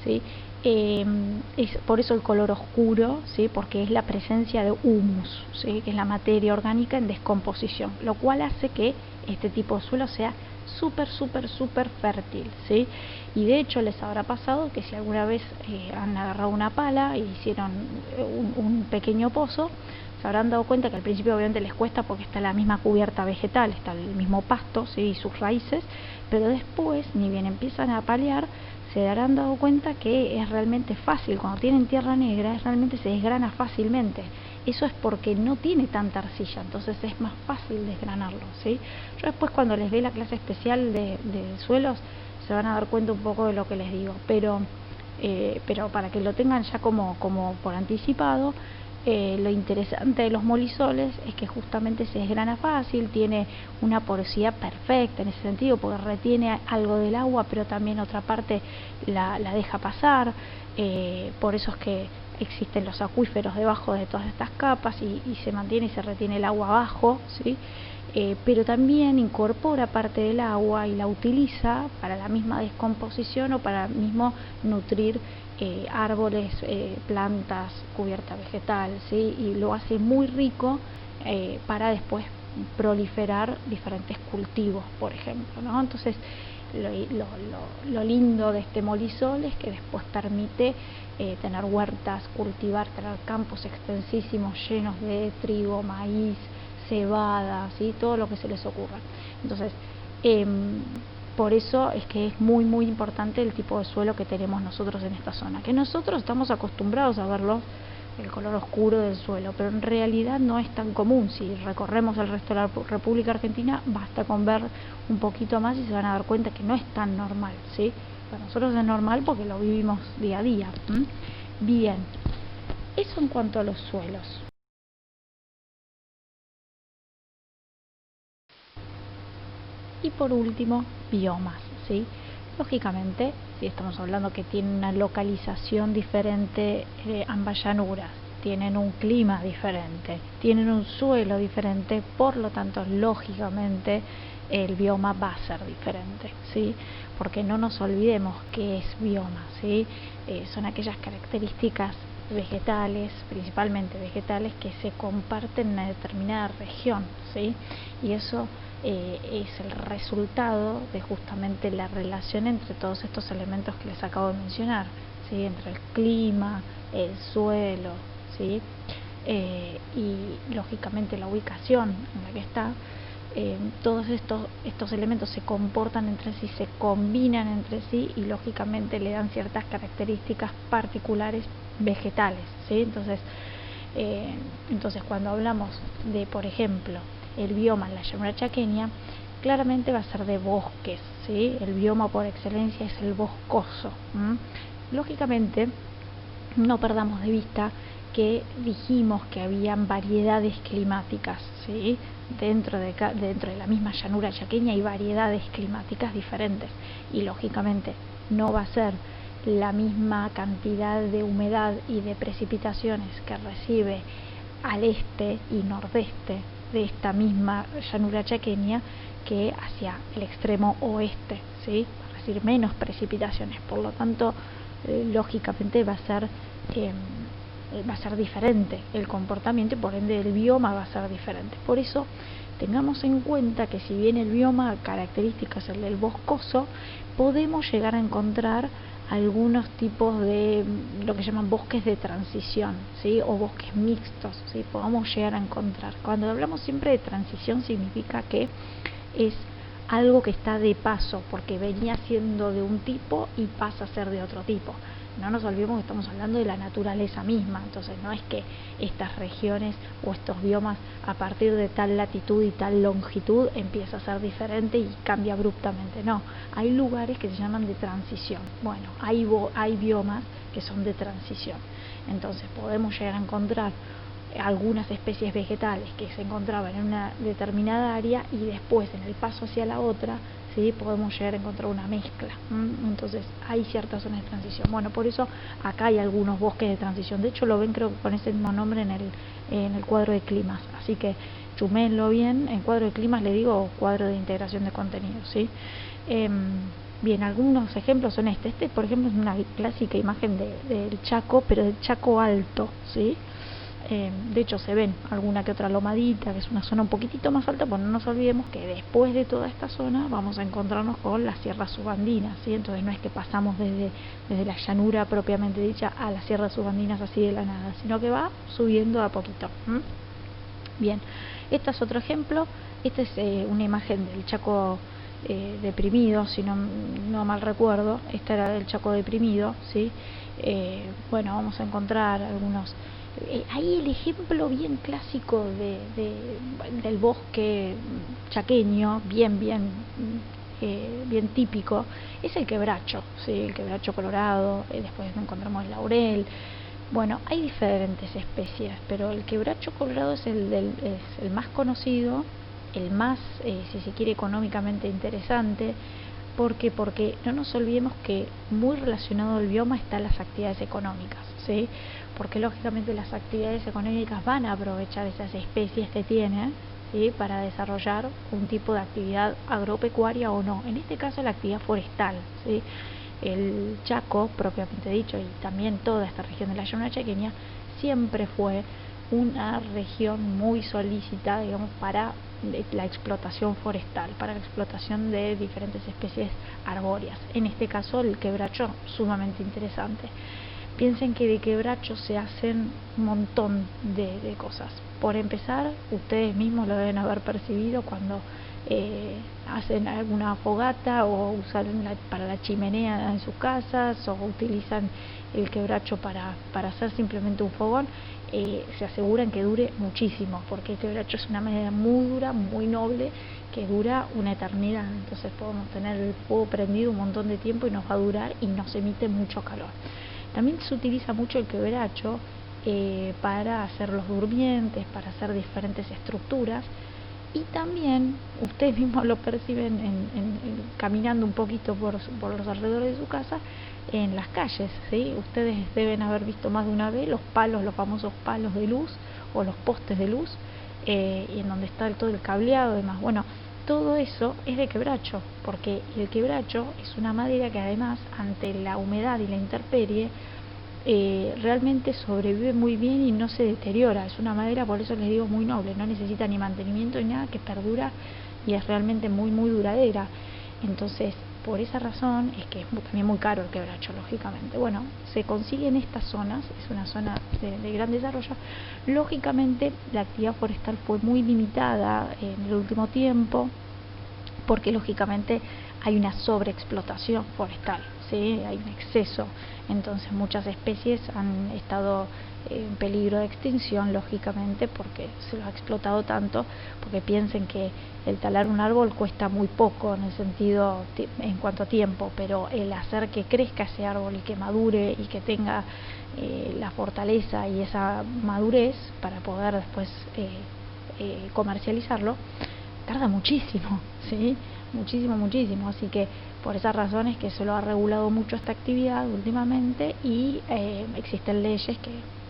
¿sí? Es por eso el color oscuro, ¿sí? Porque es la presencia de humus, ¿sí? Que es la materia orgánica en descomposición, lo cual hace que este tipo de suelo sea súper fértil, ¿sí? Y de hecho les habrá pasado que si alguna vez han agarrado una pala e hicieron un pequeño pozo, se habrán dado cuenta que al principio obviamente les cuesta porque está la misma cubierta vegetal, está el mismo pasto, ¿sí? Y sus raíces, pero después, ni bien empiezan a palear, se darán dado cuenta que es realmente fácil. Cuando tienen tierra negra, realmente se desgrana fácilmente. Eso es porque no tiene tanta arcilla, entonces es más fácil desgranarlo, ¿sí? Yo después, cuando les dé la clase especial de suelos, se van a dar cuenta un poco de lo que les digo, pero para que lo tengan ya como por anticipado. Lo interesante de los molisoles es que justamente se desgrana fácil, tiene una porosidad perfecta en ese sentido, porque retiene algo del agua, pero también otra parte la deja pasar. Por eso es que existen los acuíferos debajo de todas estas capas, y se mantiene y se retiene el agua abajo, ¿sí? Pero también incorpora parte del agua y la utiliza para la misma descomposición o para mismo nutrir árboles, plantas, cubierta vegetal, ¿sí? Y lo hace muy rico para después proliferar diferentes cultivos, por ejemplo, ¿no? Entonces, lo lindo de este molisol es que después permite tener huertas, cultivar, tener campos extensísimos llenos de trigo, maíz, cebada, ¿sí? Todo lo que se les ocurra. Entonces, por eso es que es muy importante el tipo de suelo que tenemos nosotros en esta zona, que nosotros estamos acostumbrados a verlo, el color oscuro del suelo, pero en realidad no es tan común. Si recorremos el resto de la República Argentina, basta con ver un poquito más y se van a dar cuenta que no es tan normal, ¿sí? Para nosotros es normal porque lo vivimos día a día. Bien, eso en cuanto a los suelos. Y por último, biomas, ¿sí? Lógicamente, si estamos hablando que tienen una localización diferente, ambas llanuras, tienen un clima diferente, tienen un suelo diferente, por lo tanto, lógicamente, el bioma va a ser diferente, ¿sí? Porque no nos olvidemos qué es bioma, ¿sí? Son aquellas características vegetales, principalmente vegetales, que se comparten en una determinada región, ¿sí? Y eso es el resultado de justamente la relación entre todos estos elementos que les acabo de mencionar, ¿sí? Entre el clima, el suelo, ¿sí? Y lógicamente la ubicación en la que está, todos estos elementos se comportan entre sí, se combinan entre sí y lógicamente le dan ciertas características particulares vegetales, ¿sí? Entonces cuando hablamos de, por ejemplo, el bioma en la llanura chaqueña, claramente va a ser de bosques, ¿sí? El bioma por excelencia es el boscoso. Lógicamente, no perdamos de vista que dijimos que habían variedades climáticas, ¿sí? Dentro de la misma llanura chaqueña hay variedades climáticas diferentes y lógicamente no va a ser la misma cantidad de humedad y de precipitaciones que recibe al este y nordeste de esta misma llanura chaqueña que hacia el extremo oeste, ¿sí? Va a recibir menos precipitaciones, por lo tanto lógicamente va a ser diferente el comportamiento y por ende el bioma va a ser diferente. Por eso tengamos en cuenta que si bien el bioma característico es el del boscoso, podemos llegar a encontrar algunos tipos de lo que llaman bosques de transición, ¿sí? O bosques mixtos, ¿sí? Podemos llegar a encontrar. Cuando hablamos siempre de transición significa que es algo que está de paso, porque venía siendo de un tipo y pasa a ser de otro tipo. No nos olvidemos que estamos hablando de la naturaleza misma, entonces no es que estas regiones o estos biomas a partir de tal latitud y tal longitud empieza a ser diferente y cambia abruptamente, no, hay lugares que se llaman de transición. Bueno, hay biomas que son de transición, entonces podemos llegar a encontrar algunas especies vegetales que se encontraban en una determinada área y después en el paso hacia la otra, ¿sí? Podemos llegar a encontrar una mezcla. Entonces hay ciertas zonas de transición. Bueno, por eso acá hay algunos bosques de transición. De hecho lo ven creo que con ese mismo nombre en el cuadro de climas. Así que chuménlo bien. En cuadro de climas le digo cuadro de integración de contenidos, ¿sí? Bien, algunos ejemplos son este por ejemplo es una clásica imagen del Chaco, pero del Chaco alto, ¿sí? De hecho se ven alguna que otra lomadita, que es una zona un poquitito más alta, pues no nos olvidemos que después de toda esta zona vamos a encontrarnos con las sierras subandinas, ¿sí? Entonces no es que pasamos desde la llanura propiamente dicha a las sierras subandinas así de la nada, sino que va subiendo a poquito. Bien, este es otro ejemplo. Esta es una imagen del Chaco deprimido, si no mal recuerdo. Esta era del Chaco deprimido, ¿sí? Bueno, vamos a encontrar algunos. Ahí el ejemplo bien clásico del bosque chaqueño, bien típico, es el quebracho, ¿sí? El quebracho colorado. Después encontramos el laurel. Bueno, hay diferentes especies, pero el quebracho colorado es el más conocido, el más, si se quiere, económicamente interesante. ¿Por qué? Porque no nos olvidemos que muy relacionado al bioma están las actividades económicas, ¿sí? Porque lógicamente las actividades económicas van a aprovechar esas especies que tienen, ¿sí? Para desarrollar un tipo de actividad agropecuaria o no. En este caso la actividad forestal, ¿sí? El Chaco, propiamente dicho, y también toda esta región de la llanura chaqueña, siempre fue una región muy solícita, digamos, para la explotación forestal, para la explotación de diferentes especies arbóreas. En este caso el quebracho, sumamente interesante. Piensen que de quebracho se hacen un montón de cosas. Por empezar, ustedes mismos lo deben haber percibido cuando hacen alguna fogata o usan para la chimenea en sus casas, o utilizan el quebracho para hacer simplemente un fogón. Se aseguran que dure muchísimo, porque el quebracho es una madera muy dura, muy noble, que dura una eternidad. Entonces podemos tener el fuego prendido un montón de tiempo y nos va a durar y nos emite mucho calor. También se utiliza mucho el quebracho para hacer los durmientes, para hacer diferentes estructuras. Y también ustedes mismos lo perciben caminando un poquito por los alrededores de su casa, en las calles, ¿sí? Ustedes deben haber visto más de una vez los famosos palos de luz o los postes de luz, y en donde está todo el cableado y demás. Bueno, todo eso es de quebracho, porque el quebracho es una madera que además ante la humedad y la intemperie realmente sobrevive muy bien y no se deteriora. Es una madera, por eso les digo, muy noble, no necesita ni mantenimiento ni nada, que perdura y es realmente muy duradera. Entonces por esa razón es que es también muy caro el quebracho, lógicamente. Bueno, se consigue en estas zonas, es una zona de gran desarrollo. Lógicamente la actividad forestal fue muy limitada en el último tiempo, porque lógicamente hay una sobreexplotación forestal, ¿sí? Hay un exceso, entonces muchas especies han estado en peligro de extinción, lógicamente, porque se los ha explotado tanto, porque piensen que el talar un árbol cuesta muy poco en el sentido en cuanto a tiempo, pero el hacer que crezca ese árbol y que madure y que tenga la fortaleza y esa madurez para poder después comercializarlo, tarda muchísimo, ¿sí? Muchísimo, así que por esas razones que se lo ha regulado mucho esta actividad últimamente y existen leyes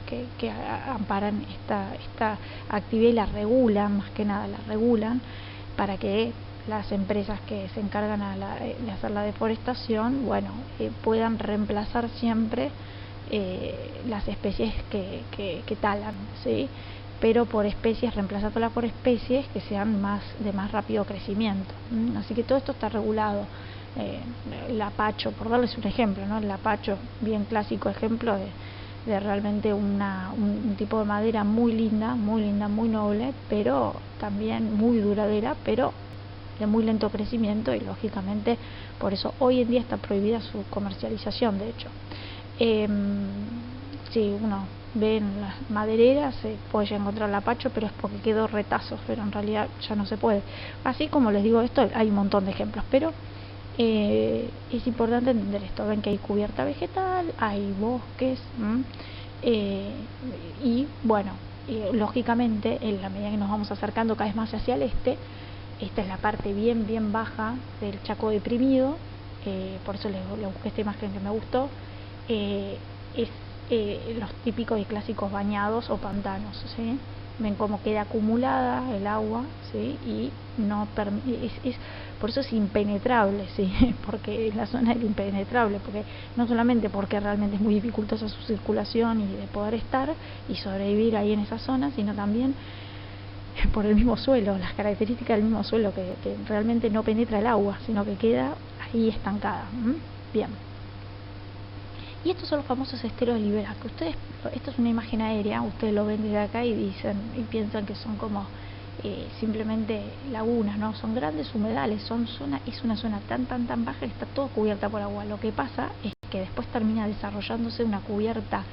que amparan esta actividad y la regulan, más que nada la regulan, para que las empresas que se encargan de hacer la deforestación, bueno, puedan reemplazar siempre las especies que talan, ¿sí? Pero por especies, reemplazándolas por especies que sean de más rápido crecimiento. Así que todo esto está regulado. El apacho, por darles un ejemplo, ¿no? El apacho, bien clásico ejemplo de realmente un tipo de madera muy linda, muy noble, pero también muy duradera, pero de muy lento crecimiento, y lógicamente por eso hoy en día está prohibida su comercialización, de hecho. Si uno ve en las madereras se puede encontrar el apacho, pero es porque quedó retazos, pero en realidad ya no se puede. Así como les digo esto, hay un montón de ejemplos, pero es importante entender esto. Ven que hay cubierta vegetal, hay bosques, y bueno, lógicamente en la medida que nos vamos acercando cada vez más hacia el este, esta es la parte bien baja del Chaco deprimido, por eso le busqué esta imagen que me gustó. Es los típicos y clásicos bañados o pantanos, ¿sí? Ven cómo queda acumulada el agua, ¿sí? Y no por eso es impenetrable, ¿sí? Porque la zona es impenetrable, porque no solamente porque realmente es muy dificultosa su circulación y de poder estar y sobrevivir ahí en esa zona, sino también por el mismo suelo, las características del mismo suelo, que realmente no penetra el agua, sino que queda ahí estancada. Bien. Y estos son los famosos esteros liberados, que esto es una imagen aérea, ustedes lo ven desde acá y piensan que son como simplemente lagunas, ¿no? Son grandes humedales, es una zona tan baja que está todo cubierta por agua. Lo que pasa es que después termina desarrollándose una cubierta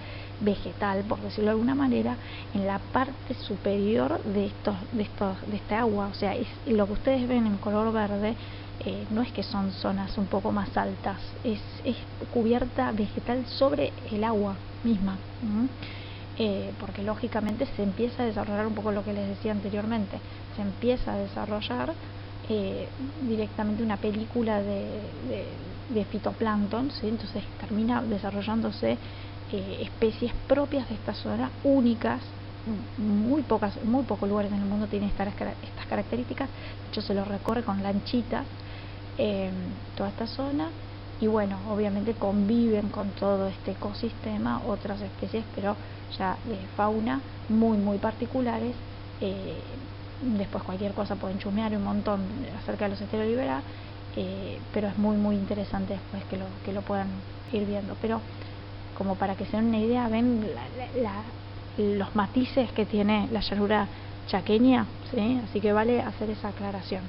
vegetal, por decirlo de alguna manera, en la parte superior de esta agua. O sea, es lo que ustedes ven en color verde. No es que son zonas un poco más altas, es cubierta vegetal sobre el agua misma, porque lógicamente se empieza a desarrollar un poco lo que les decía anteriormente, se empieza a desarrollar directamente una película de fitoplancton, ¿sí? Entonces termina desarrollándose especies propias de esta zona, únicas. Muy pocos lugares en el mundo tienen estas características. De hecho, se lo recorre con lanchitas toda esta zona, y bueno, obviamente conviven con todo este ecosistema otras especies, pero ya de fauna muy particulares. Después cualquier cosa pueden chusmear un montón acerca de los esteros liberados, pero es muy interesante después que lo puedan ir viendo. Pero como para que se den una idea, ven los matices que tiene la llanura chaqueña, ¿sí? Así que vale hacer esa aclaración.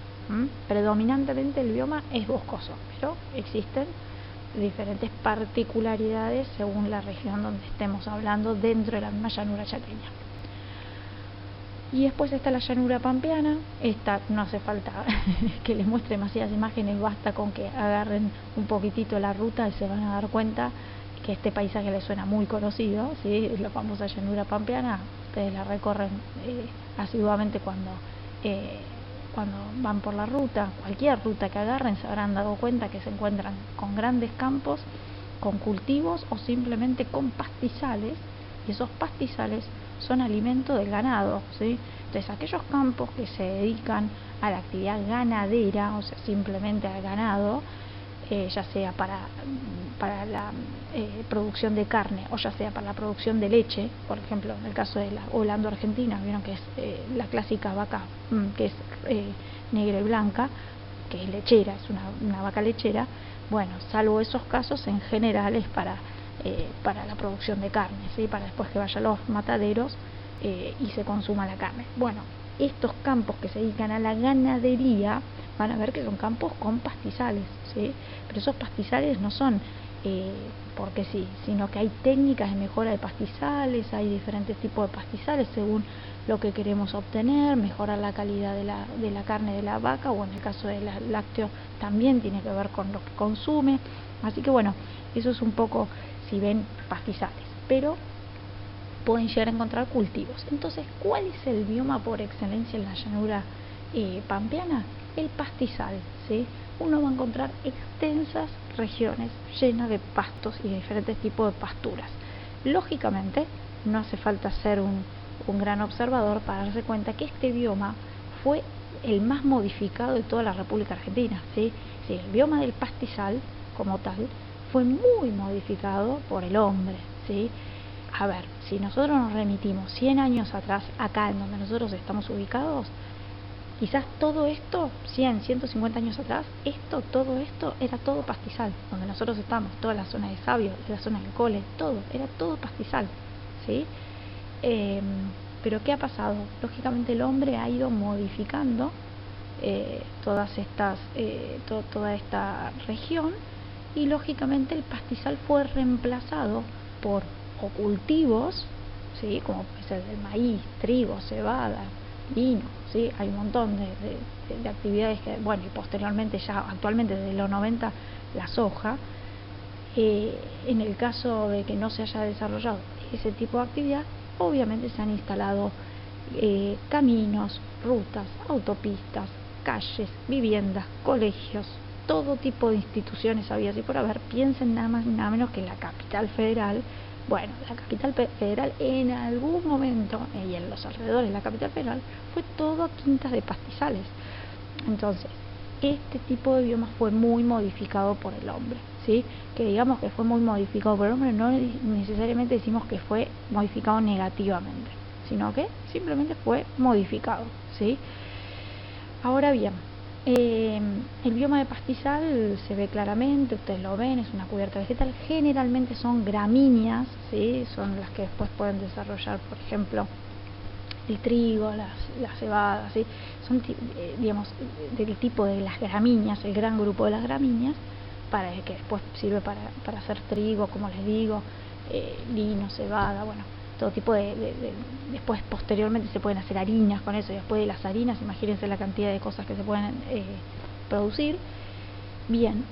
Predominantemente el bioma es boscoso, pero existen diferentes particularidades según la región donde estemos hablando dentro de la misma llanura chaqueña. Y después está la llanura pampeana. Esta no hace falta que les muestre demasiadas imágenes, basta con que agarren un poquitito la ruta y se van a dar cuenta que este paisaje les suena muy conocido, ¿sí? La famosa llanura pampeana. Ustedes la recorren asiduamente cuando van por la ruta. Cualquier ruta que agarren se habrán dado cuenta que se encuentran con grandes campos, con cultivos o simplemente con pastizales, y esos pastizales son alimento del ganado, ¿sí? Entonces aquellos campos que se dedican a la actividad ganadera, o sea, simplemente al ganado, ya sea para la producción de carne o ya sea para la producción de leche, por ejemplo en el caso de la Holanda Argentina, vieron que es la clásica vaca que es negra y blanca, que es lechera, es una vaca lechera, bueno, salvo esos casos, en general es para la producción de carne, ¿sí? Para después que vaya a los mataderos y se consuma la carne. Bueno, estos campos que se dedican a la ganadería van a ver que son campos con pastizales, ¿sí? Pero esos pastizales no son porque sí, sino que hay técnicas de mejora de pastizales, hay diferentes tipos de pastizales según lo que queremos obtener, mejorar la calidad de la carne de la vaca, o en el caso del lácteo también tiene que ver con lo que consume. Así que bueno, eso es un poco, si ven, pastizales, pero pueden llegar a encontrar cultivos. Entonces, ¿cuál es el bioma por excelencia en la llanura pampeana? El pastizal, ¿sí? Uno va a encontrar extensas regiones llenas de pastos y de diferentes tipos de pasturas. Lógicamente, no hace falta ser un gran observador para darse cuenta que este bioma fue el más modificado de toda la República Argentina, ¿sí? Sí, el bioma del pastizal, como tal, fue muy modificado por el hombre, ¿sí? A ver, si nosotros nos remitimos 100 años atrás, acá en donde nosotros estamos ubicados, quizás todo esto, 100, 150 años atrás, todo esto era todo pastizal, donde nosotros estamos, toda la zona de Sabio, la zona del Cole, era todo pastizal, ¿sí? Pero ¿qué ha pasado? Lógicamente el hombre ha ido modificando toda esta región, y lógicamente el pastizal fue reemplazado por o cultivos, ¿sí? Como puede ser el maíz, trigo, cebada, vino, ¿sí? Hay un montón de actividades que, bueno, y posteriormente ya actualmente desde los 90 la soja. En el caso de que no se haya desarrollado ese tipo de actividad, obviamente se han instalado caminos, rutas, autopistas, calles, viviendas, colegios, todo tipo de instituciones habidas y por haber. Piensen nada más nada menos que la capital federal. Bueno, la capital federal en algún momento, y en los alrededores de la capital federal, fue todo quintas de pastizales. Entonces, este tipo de bioma fue muy modificado por el hombre, ¿sí? Que digamos que fue muy modificado por el hombre, no necesariamente decimos que fue modificado negativamente, sino que simplemente fue modificado, ¿sí? Ahora bien, el bioma de pastizal se ve claramente, ustedes lo ven, es una cubierta vegetal, generalmente son gramíneas, ¿sí? Son las que después pueden desarrollar, por ejemplo, el trigo, las cebadas, ¿sí? Son, digamos, del tipo de las gramíneas, el gran grupo de las gramíneas, que después sirve para hacer trigo, como les digo, lino, cebada, bueno, todo tipo después posteriormente se pueden hacer harinas con eso, y después de las harinas imagínense la cantidad de cosas que se pueden producir. Bien,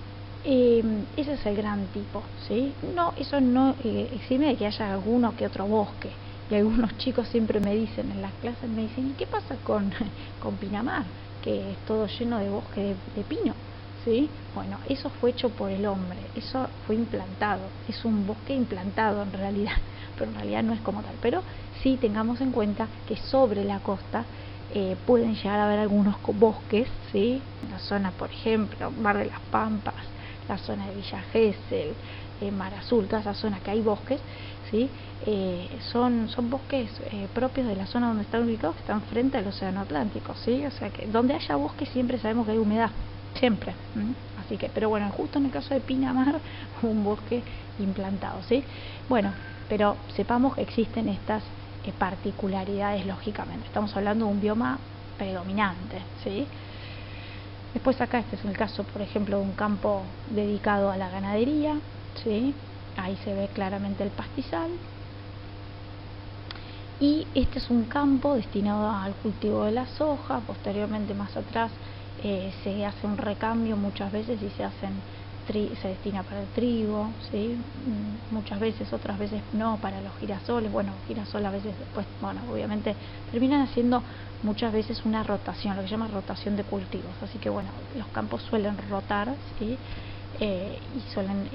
ese es el gran tipo, ¿sí? No, eso no exime de que haya alguno que otro bosque, y algunos chicos siempre me dicen en las clases, me dicen, ¿y qué pasa con Pinamar? Que es todo lleno de bosque de pino, ¿sí? Bueno, eso fue hecho por el hombre, eso fue implantado, es un bosque implantado en realidad, pero en realidad no es como tal. Pero sí tengamos en cuenta que sobre la costa pueden llegar a haber algunos bosques, ¿sí? La zona, por ejemplo, Mar de las Pampas, la zona de Villa Gesell, Mar Azul, toda esa zona que hay bosques, ¿sí? Son bosques propios de la zona donde están ubicados, que están frente al océano Atlántico, ¿sí? O sea que donde haya bosque siempre sabemos que hay humedad, siempre. Así que, pero bueno, justo en el caso de Pinamar, un bosque implantado, ¿sí? Bueno, pero sepamos que existen estas particularidades, lógicamente. Estamos hablando de un bioma predominante, ¿sí? Después acá este es el caso, por ejemplo, de un campo dedicado a la ganadería, ¿sí? Ahí se ve claramente el pastizal. Y este es un campo destinado al cultivo de la soja. Posteriormente, más atrás, se hace un recambio muchas veces y se destina para el trigo, ¿sí? Muchas veces, otras veces no, para los girasoles. Bueno, girasol a veces después, bueno, obviamente terminan haciendo muchas veces una rotación, lo que se llama rotación de cultivos. Así que bueno, los campos suelen rotar, ¿sí? Y suelen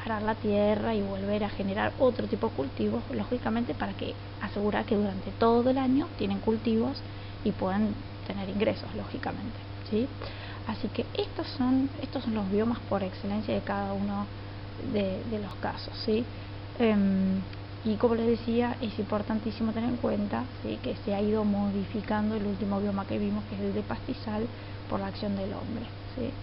arar la tierra y volver a generar otro tipo de cultivos, lógicamente para asegurar que durante todo el año tienen cultivos y puedan tener ingresos, lógicamente, ¿sí? Así que estos son los biomas por excelencia de cada uno de los casos, ¿sí? Y como les decía, es importantísimo tener en cuenta, ¿sí?, que se ha ido modificando el último bioma que vimos, que es el de pastizal, por la acción del hombre. ¿sí?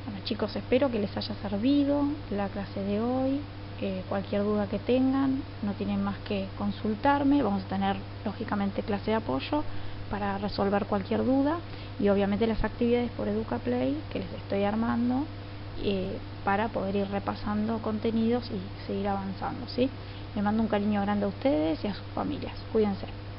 Bueno chicos, espero que les haya servido la clase de hoy. Cualquier duda que tengan, no tienen más que consultarme. Vamos a tener lógicamente clase de apoyo para resolver cualquier duda y obviamente las actividades por EducaPlay que les estoy armando para poder ir repasando contenidos y seguir avanzando, ¿sí? Les mando un cariño grande a ustedes y a sus familias. Cuídense.